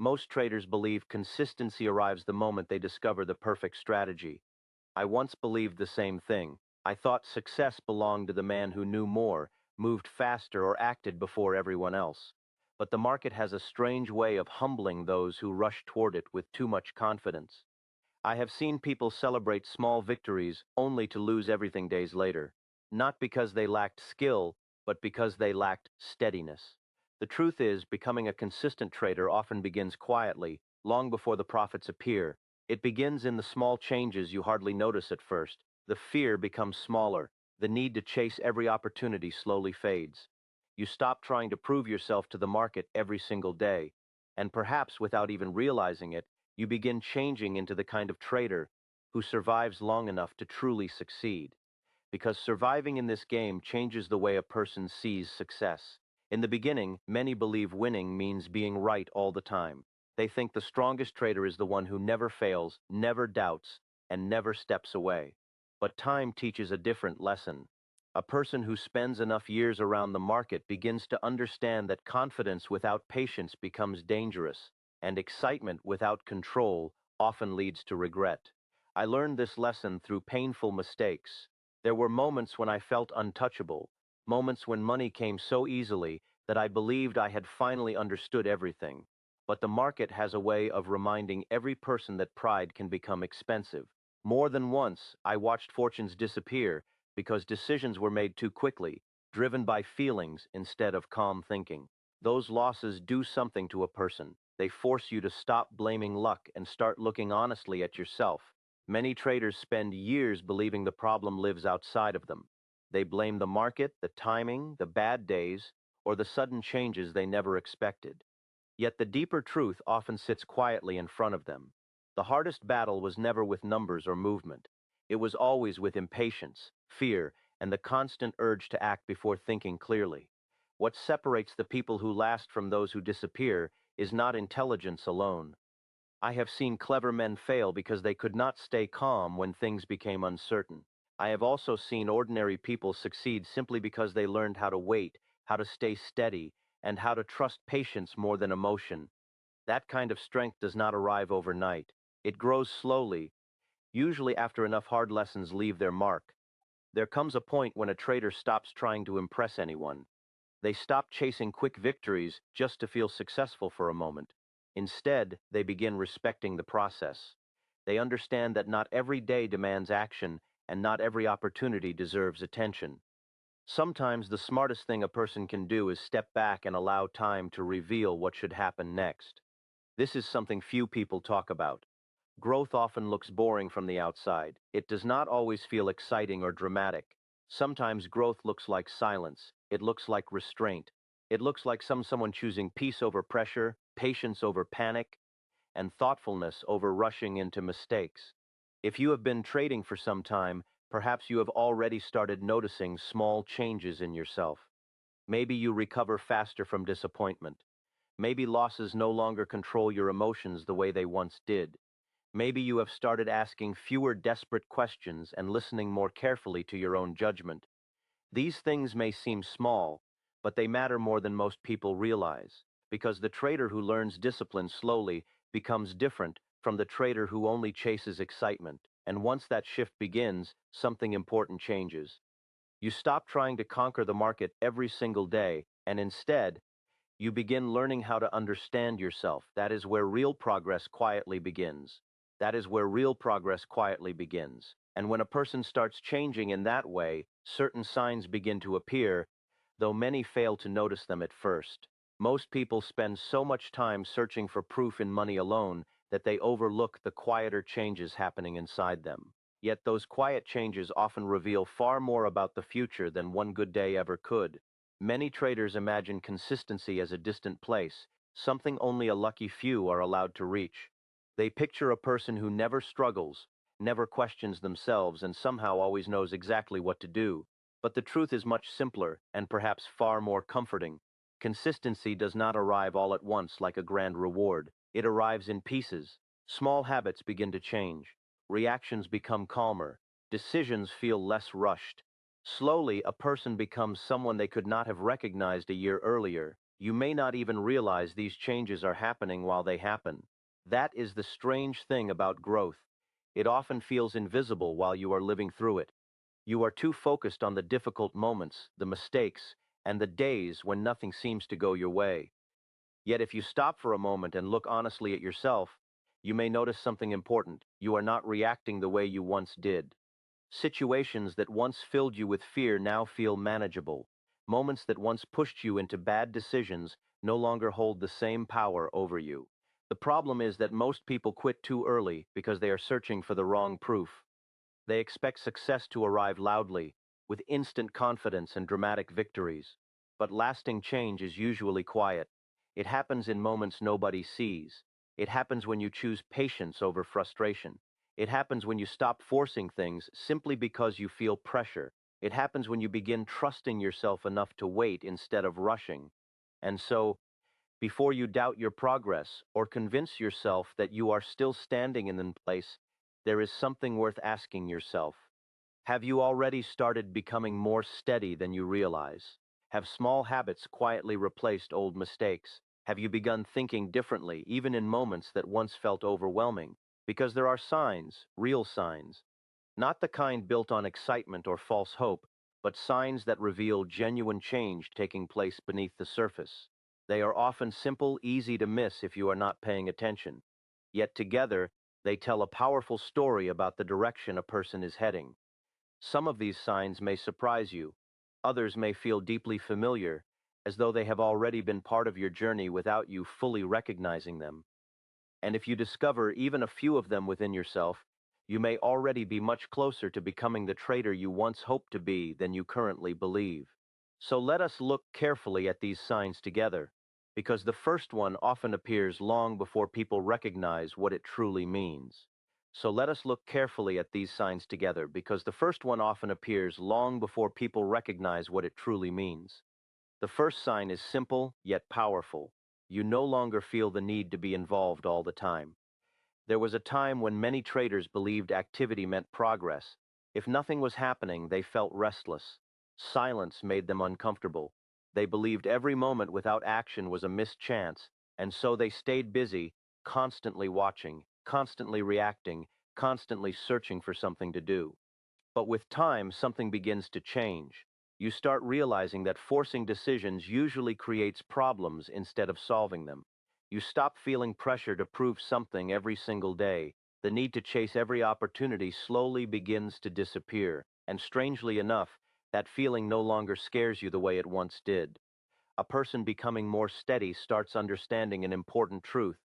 Most traders believe consistency arrives the moment they discover the perfect strategy. I once believed the same thing. I thought success belonged to the man who knew more, moved faster, or acted before everyone else. But the market has a strange way of humbling those who rush toward it with too much confidence. I have seen people celebrate small victories only to lose everything days later, not because they lacked skill, but because they lacked steadiness. The truth is, becoming a consistent trader often begins quietly, long before the profits appear. It begins in the small changes you hardly notice at first. The fear becomes smaller. The need to chase every opportunity slowly fades. You stop trying to prove yourself to the market every single day, and perhaps without even realizing it, you begin changing into the kind of trader who survives long enough to truly succeed. Because surviving in this game changes the way a person sees success. In the beginning, many believe winning means being right all the time. They think the strongest trader is the one who never fails, never doubts, and never steps away. But time teaches a different lesson. A person who spends enough years around the market begins to understand that confidence without patience becomes dangerous, and excitement without control often leads to regret. I learned this lesson through painful mistakes. There were moments when I felt untouchable, moments when money came so easily that I believed I had finally understood everything. But the market has a way of reminding every person that pride can become expensive. More than once, I watched fortunes disappear because decisions were made too quickly, driven by feelings instead of calm thinking. Those losses do something to a person. They force you to stop blaming luck and start looking honestly at yourself. Many traders spend years believing the problem lives outside of them. They blame the market, the timing, the bad days, or the sudden changes they never expected. Yet the deeper truth often sits quietly in front of them. The hardest battle was never with numbers or movement. It was always with impatience, fear, and the constant urge to act before thinking clearly. What separates the people who last from those who disappear is not intelligence alone. I have seen clever men fail because they could not stay calm when things became uncertain. I have also seen ordinary people succeed simply because they learned how to wait, how to stay steady, and how to trust patience more than emotion. That kind of strength does not arrive overnight. It grows slowly, usually after enough hard lessons leave their mark. There comes a point when a trader stops trying to impress anyone. They stop chasing quick victories just to feel successful for a moment. Instead, they begin respecting the process. They understand that not every day demands action, and not every opportunity deserves attention. Sometimes the smartest thing a person can do is step back and allow time to reveal what should happen next. This is something few people talk about. Growth often looks boring from the outside. It does not always feel exciting or dramatic. Sometimes growth looks like silence. It looks like restraint. It looks like someone choosing peace over pressure, patience over panic, and thoughtfulness over rushing into mistakes. If you have been trading for some time, perhaps you have already started noticing small changes in yourself. Maybe you recover faster from disappointment. Maybe losses no longer control your emotions the way they once did. Maybe you have started asking fewer desperate questions and listening more carefully to your own judgment. These things may seem small, but they matter more than most people realize, because the trader who learns discipline slowly becomes different from the trader who only chases excitement. And once that shift begins, something important changes. You stop trying to conquer the market every single day, and instead, you begin learning how to understand yourself. That is where real progress quietly begins. That is where real progress quietly begins. And when a person starts changing in that way, certain signs begin to appear, though many fail to notice them at first. Most people spend so much time searching for proof in money alone that they overlook the quieter changes happening inside them. Yet those quiet changes often reveal far more about the future than one good day ever could. Many traders imagine consistency as a distant place, something only a lucky few are allowed to reach. They picture a person who never struggles, never questions themselves, and somehow always knows exactly what to do. But the truth is much simpler, and perhaps far more comforting. Consistency does not arrive all at once like a grand reward. It arrives in pieces. Small habits begin to change. Reactions become calmer. Decisions feel less rushed. Slowly, a person becomes someone they could not have recognized a year earlier. You may not even realize these changes are happening while they happen. That is the strange thing about growth. It often feels invisible while you are living through it. You are too focused on the difficult moments, the mistakes, and the days when nothing seems to go your way. Yet if you stop for a moment and look honestly at yourself, you may notice something important. You are not reacting the way you once did. Situations that once filled you with fear now feel manageable. Moments that once pushed you into bad decisions no longer hold the same power over you. The problem is that most people quit too early because they are searching for the wrong proof. They expect success to arrive loudly, with instant confidence and dramatic victories. But lasting change is usually quiet. It happens in moments nobody sees. It happens when you choose patience over frustration. It happens when you stop forcing things simply because you feel pressure. It happens when you begin trusting yourself enough to wait instead of rushing. And so, before you doubt your progress or convince yourself that you are still standing in place, there is something worth asking yourself. Have you already started becoming more steady than you realize? Have small habits quietly replaced old mistakes? Have you begun thinking differently, even in moments that once felt overwhelming? Because there are signs, real signs, not the kind built on excitement or false hope, but signs that reveal genuine change taking place beneath the surface. They are often simple, easy to miss if you are not paying attention. Yet together, they tell a powerful story about the direction a person is heading. Some of these signs may surprise you. Others may feel deeply familiar, as though they have already been part of your journey without you fully recognizing them. And if you discover even a few of them within yourself, you may already be much closer to becoming the trader you once hoped to be than you currently believe. So let us look carefully at these signs together, because the first one often appears long before people recognize what it truly means. So let us look carefully at these signs together, because the first one often appears long before people recognize what it truly means. The first sign is simple yet powerful. You no longer feel the need to be involved all the time. There was a time when many traders believed activity meant progress. If nothing was happening, they felt restless. Silence made them uncomfortable. They believed every moment without action was a missed chance, and so they stayed busy, constantly watching, constantly reacting, constantly searching for something to do. But with time, something begins to change. You start realizing that forcing decisions usually creates problems instead of solving them. You stop feeling pressure to prove something every single day. The need to chase every opportunity slowly begins to disappear. And strangely enough, that feeling no longer scares you the way it once did. A person becoming more steady starts understanding an important truth.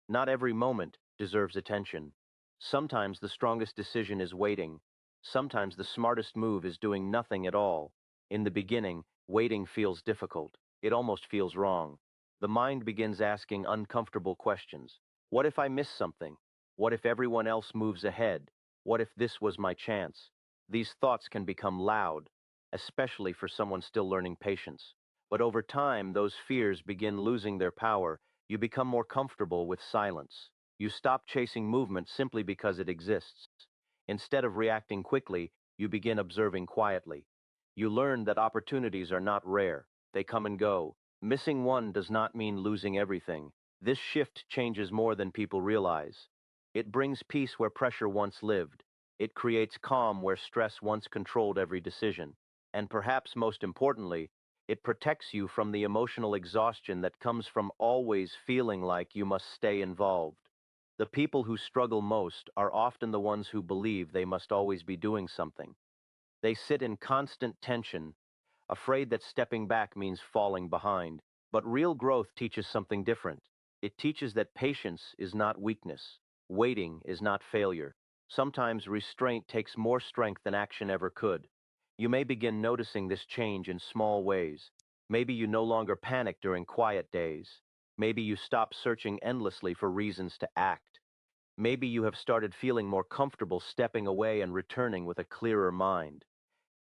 Not every moment deserves attention. Sometimes the strongest decision is waiting. Sometimes the smartest move is doing nothing at all. In the beginning, waiting feels difficult. It almost feels wrong. The mind begins asking uncomfortable questions. What if I miss something? What if everyone else moves ahead? What if this was my chance? These thoughts can become loud, especially for someone still learning patience. But over time, those fears begin losing their power. You become more comfortable with silence. You stop chasing movement simply because it exists. Instead of reacting quickly, you begin observing quietly. You learn that opportunities are not rare. They come and go. Missing one does not mean losing everything. This shift changes more than people realize. It brings peace where pressure once lived. It creates calm where stress once controlled every decision. And perhaps most importantly, it protects you from the emotional exhaustion that comes from always feeling like you must stay involved. The people who struggle most are often the ones who believe they must always be doing something. They sit in constant tension, afraid that stepping back means falling behind. But real growth teaches something different. It teaches that patience is not weakness. Waiting is not failure. Sometimes restraint takes more strength than action ever could. You may begin noticing this change in small ways. Maybe you no longer panic during quiet days. Maybe you stop searching endlessly for reasons to act. Maybe you have started feeling more comfortable stepping away and returning with a clearer mind.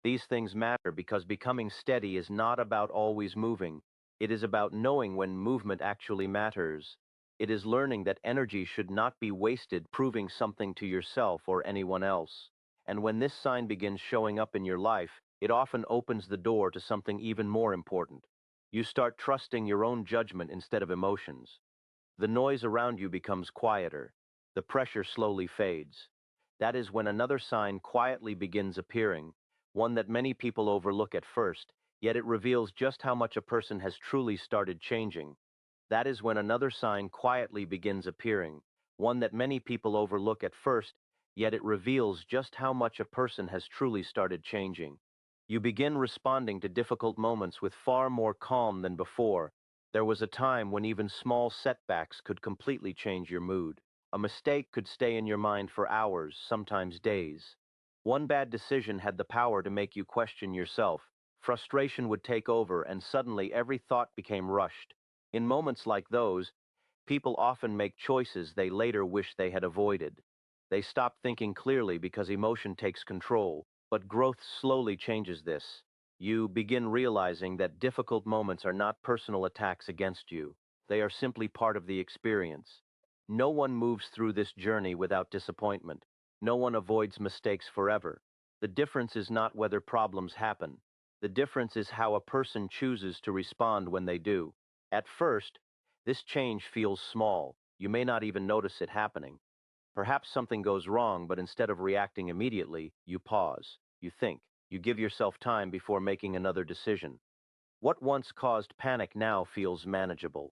These things matter because becoming steady is not about always moving. It is about knowing when movement actually matters. It is learning that energy should not be wasted proving something to yourself or anyone else. And when this sign begins showing up in your life, it often opens the door to something even more important. You start trusting your own judgment instead of emotions. The noise around you becomes quieter. The pressure slowly fades. That is when another sign quietly begins appearing, one that many people overlook at first, yet it reveals just how much a person has truly started changing. That is when another sign quietly begins appearing, one that many people overlook at first, yet it reveals just how much a person has truly started changing. You begin responding to difficult moments with far more calm than before. There was a time when even small setbacks could completely change your mood. A mistake could stay in your mind for hours, sometimes days. One bad decision had the power to make you question yourself. Frustration would take over, and suddenly every thought became rushed. In moments like those, people often make choices they later wish they had avoided. They stop thinking clearly because emotion takes control, but growth slowly changes this. You begin realizing that difficult moments are not personal attacks against you. They are simply part of the experience. No one moves through this journey without disappointment. No one avoids mistakes forever. The difference is not whether problems happen. The difference is how a person chooses to respond when they do. At first, this change feels small. You may not even notice it happening. Perhaps something goes wrong, but instead of reacting immediately, you pause, you think, you give yourself time before making another decision. What once caused panic now feels manageable.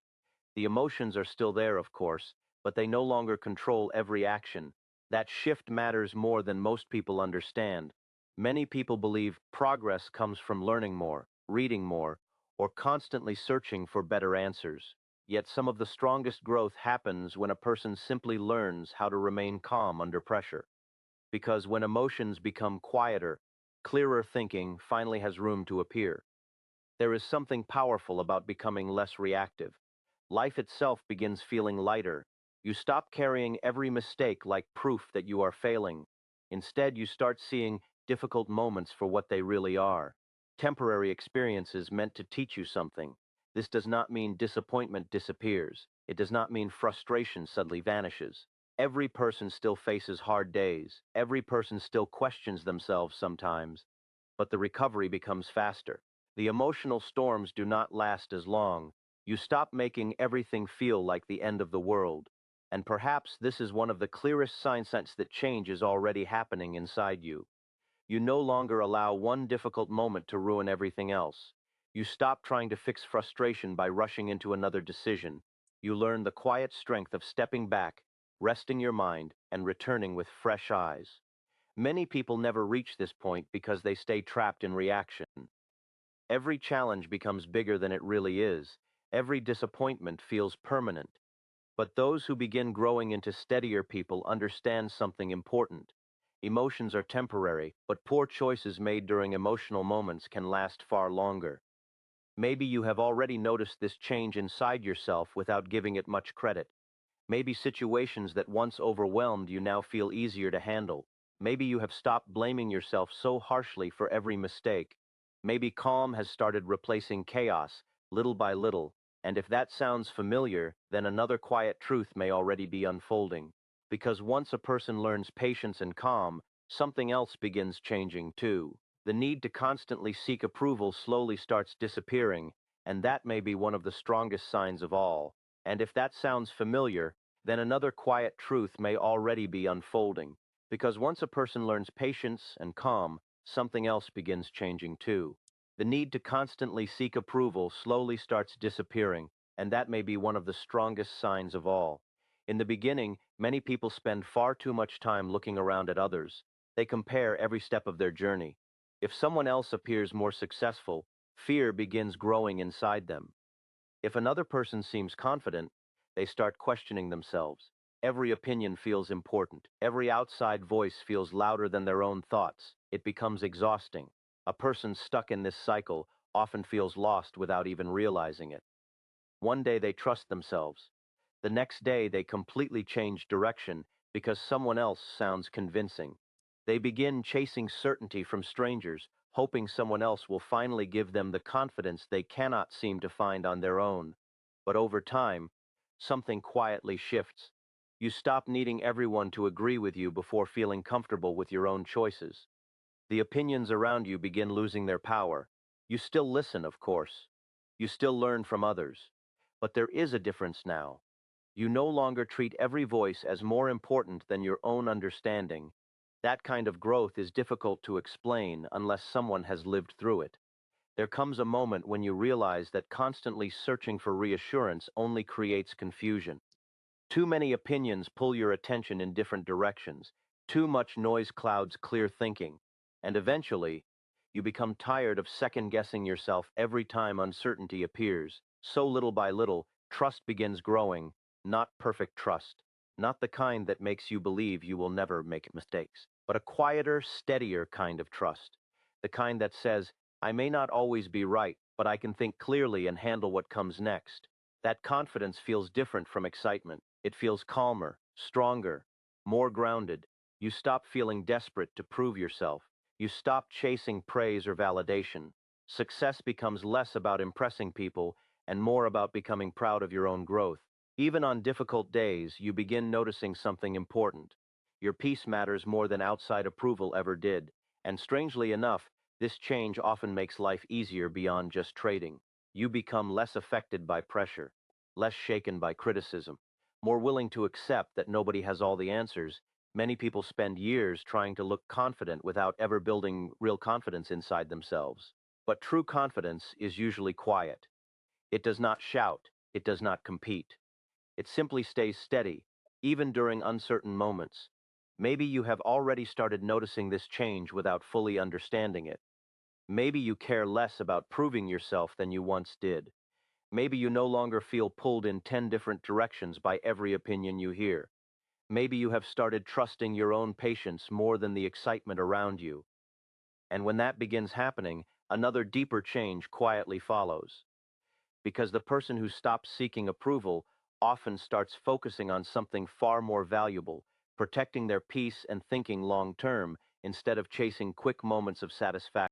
The emotions are still there, of course, but they no longer control every action. That shift matters more than most people understand. Many people believe progress comes from learning more, reading more, or constantly searching for better answers. Yet some of the strongest growth happens when a person simply learns how to remain calm under pressure. Because when emotions become quieter, clearer thinking finally has room to appear. There is something powerful about becoming less reactive. Life itself begins feeling lighter. You stop carrying every mistake like proof that you are failing. Instead, you start seeing difficult moments for what they really are. Temporary experiences meant to teach you something. This does not mean disappointment disappears. It does not mean frustration suddenly vanishes. Every person still faces hard days. Every person still questions themselves sometimes. But the recovery becomes faster. The emotional storms do not last as long. You stop making everything feel like the end of the world. And perhaps this is one of the clearest signs that change is already happening inside you. You no longer allow one difficult moment to ruin everything else. You stop trying to fix frustration by rushing into another decision. You learn the quiet strength of stepping back, resting your mind, and returning with fresh eyes. Many people never reach this point because they stay trapped in reaction. Every challenge becomes bigger than it really is. Every disappointment feels permanent. But those who begin growing into steadier people understand something important. Emotions are temporary, but poor choices made during emotional moments can last far longer. Maybe you have already noticed this change inside yourself without giving it much credit. Maybe situations that once overwhelmed you now feel easier to handle. Maybe you have stopped blaming yourself so harshly for every mistake. Maybe calm has started replacing chaos, little by little. And if that sounds familiar, then another quiet truth may already be unfolding. Because once a person learns patience and calm, something else begins changing too. The need to constantly seek approval slowly starts disappearing, and that may be one of the strongest signs of all. And if that sounds familiar, then another quiet truth may already be unfolding. Because once a person learns patience and calm, something else begins changing too. The need to constantly seek approval slowly starts disappearing, and that may be one of the strongest signs of all. In the beginning, many people spend far too much time looking around at others. They compare every step of their journey. If someone else appears more successful, fear begins growing inside them. If another person seems confident, they start questioning themselves. Every opinion feels important. Every outside voice feels louder than their own thoughts. It becomes exhausting. A person stuck in this cycle often feels lost without even realizing it. One day they trust themselves. The next day they completely change direction because someone else sounds convincing. They begin chasing certainty from strangers, hoping someone else will finally give them the confidence they cannot seem to find on their own. But over time, something quietly shifts. You stop needing everyone to agree with you before feeling comfortable with your own choices. The opinions around you begin losing their power. You still listen, of course. You still learn from others. But there is a difference now. You no longer treat every voice as more important than your own understanding. That kind of growth is difficult to explain unless someone has lived through it. There comes a moment when you realize that constantly searching for reassurance only creates confusion. Too many opinions pull your attention in different directions. Too much noise clouds clear thinking. And eventually, you become tired of second-guessing yourself every time uncertainty appears. So little by little, trust begins growing, not perfect trust. Not the kind that makes you believe you will never make mistakes, but a quieter, steadier kind of trust. The kind that says, I may not always be right, but I can think clearly and handle what comes next. That confidence feels different from excitement. It feels calmer, stronger, more grounded. You stop feeling desperate to prove yourself. You stop chasing praise or validation. Success becomes less about impressing people and more about becoming proud of your own growth. Even on difficult days, you begin noticing something important. Your peace matters more than outside approval ever did. And strangely enough, this change often makes life easier beyond just trading. You become less affected by pressure, less shaken by criticism, more willing to accept that nobody has all the answers. Many people spend years trying to look confident without ever building real confidence inside themselves. But true confidence is usually quiet. It does not shout. It does not compete. It simply stays steady, even during uncertain moments. Maybe you have already started noticing this change without fully understanding it. Maybe you care less about proving yourself than you once did. Maybe you no longer feel pulled in 10 different directions by every opinion you hear. Maybe you have started trusting your own patience more than the excitement around you. And when that begins happening, another deeper change quietly follows. Because the person who stops seeking approval often starts focusing on something far more valuable, protecting their peace and thinking long term instead of chasing quick moments of satisfaction.